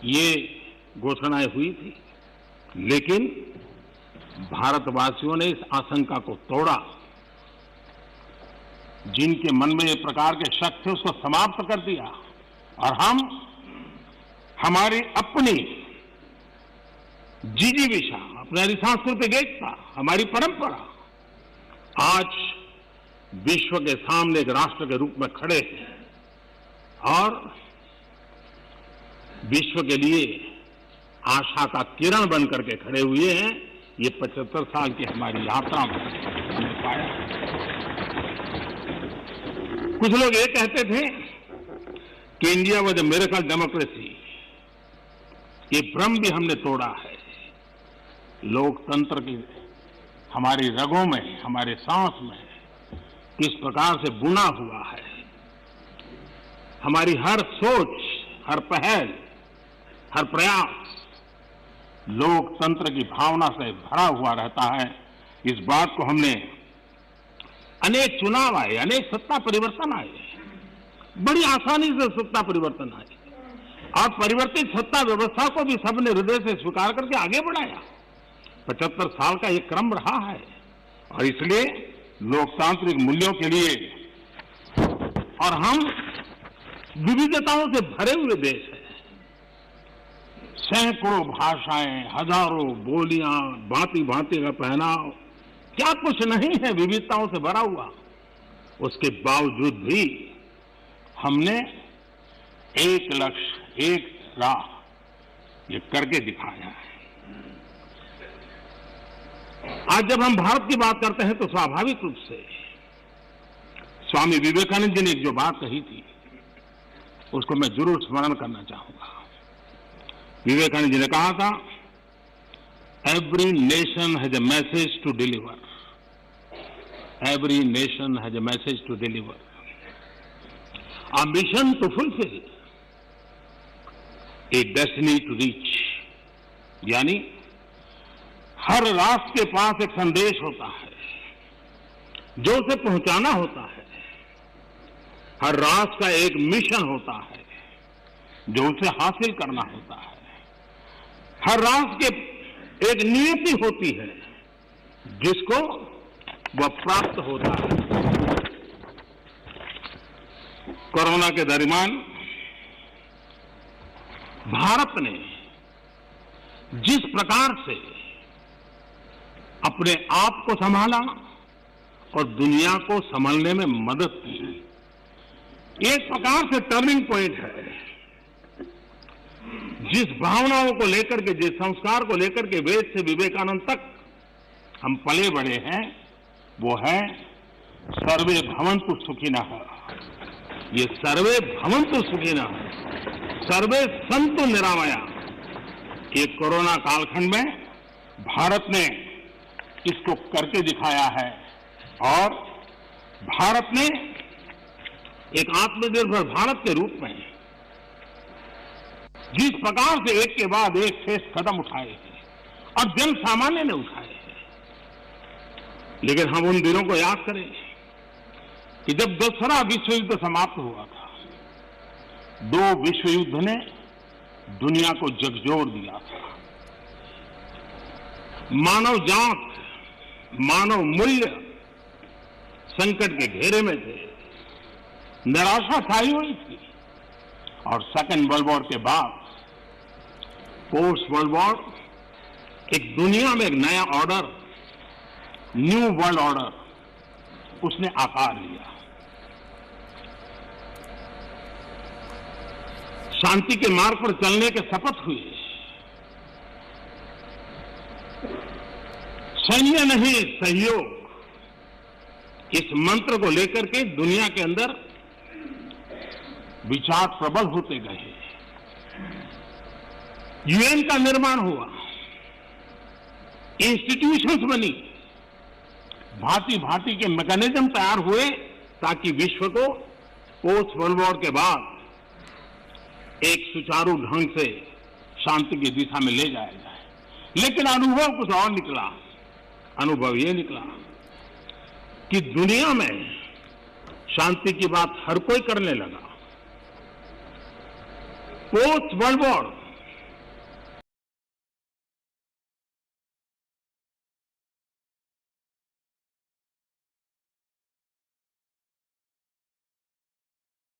ये घोषणाएं हुई थी, लेकिन भारतवासियों ने इस आशंका को तोड़ा। जिनके मन में ये प्रकार के शक थे उसको समाप्त कर दिया और हम हमारी अपनी जिजीविषा, अपनी सांस्कृतिक एकता, हमारी परंपरा आज विश्व के सामने एक राष्ट्र के रूप में खड़े हैं और विश्व के लिए आशा का किरण बनकर के खड़े हुए हैं। ये 75 साल की हमारी यात्रा में हमने पाया। कुछ लोग ये कहते थे कि India was a miracle democracy. ये भ्रम भी हमने तोड़ा है। लोकतंत्र की हमारी रगों में, हमारे सांस में किस प्रकार से बुना हुआ है। हमारी हर सोच, हर पहल, हर प्रयास लोकतंत्र की भावना से भरा हुआ रहता है। इस बात को हमने अनेक चुनाव आए, अनेक सत्ता परिवर्तन आए, बड़ी आसानी से सत्ता परिवर्तन आए और परिवर्तित सत्ता व्यवस्था को भी सबने हृदय से स्वीकार करके आगे बढ़ाया। 75 साल का ये क्रम रहा है और इसलिए लोकतांत्रिक मूल्यों के लिए और हम विविधताओं से भरे हुए देश हैं। सैकड़ों भाषाएं, हजारों बोलियां, भांति भांति का पहनाव, क्या कुछ नहीं है विविधताओं से भरा हुआ। उसके बावजूद भी हमने एक लक्ष्य, एक राह ये करके दिखाया है। आज जब हम भारत की बात करते हैं तो स्वाभाविक रूप से स्वामी विवेकानंद जी ने जो बात कही थी उसको मैं जरूर स्मरण करना चाहूंगा। विवेकानंद जी ने कहा था, every nation has a message to deliver, every nation has a message to deliver, a mission to fulfil, a destiny to reach. यानी हर राष्ट्र के पास एक संदेश होता है जो उसे पहुंचाना होता है। हर राष्ट्र का एक मिशन होता है जो उसे हासिल करना होता है। हर राष्ट्र के एक नियति होती है जिसको वह प्राप्त होता है। कोरोना के दरमियान भारत ने जिस प्रकार से अपने आप को संभाला और दुनिया को संभालने में मदद की, एक प्रकार से टर्निंग पॉइंट है। जिस भावनाओं को लेकर के, जिस संस्कार को लेकर के वेद से विवेकानंद तक हम पले बड़े हैं, वो है सर्वे भवन्तु सुखिनः। ये सर्वे भवन्तु सुखिनः, सर्वे सन्तु निरामया। ये कोरोना कालखंड में भारत ने इसको करके दिखाया है और भारत ने एक आत्मनिर्भर भारत के रूप में जिस प्रकार से एक के बाद एक ठोस कदम उठाए हैं और जन सामान्य ने उठाए हैं। लेकिन हम उन दिनों को याद करें कि जब दूसरा विश्व युद्ध समाप्त हुआ था, दो विश्व युद्ध ने दुनिया को झकझोर दिया था। मानव जात, मानव मूल्य संकट के घेरे में थे, निराशा छाई हुई थी और सेकेंड वर्ल्ड वॉर के बाद पोस्ट वर्ल्ड वॉर एक दुनिया में एक नया ऑर्डर, न्यू वर्ल्ड ऑर्डर उसने आकार लिया। शांति के मार्ग पर चलने के शपथ हुए। सैन्य नहीं, सहयोग, इस मंत्र को लेकर के दुनिया के अंदर विचार प्रबल होते गए। यूएन का निर्माण हुआ, इंस्टीट्यूशंस बनी, भांति भांति के मैकेनिज्म तैयार हुए ताकि विश्व को पोस्ट वर्ल्ड वॉर के बाद एक सुचारू ढंग से शांति की दिशा में ले जाया जाए। लेकिन अनुभव कुछ और निकला। अनुभव ये निकला कि दुनिया में शांति की बात हर कोई करने लगा। Post world war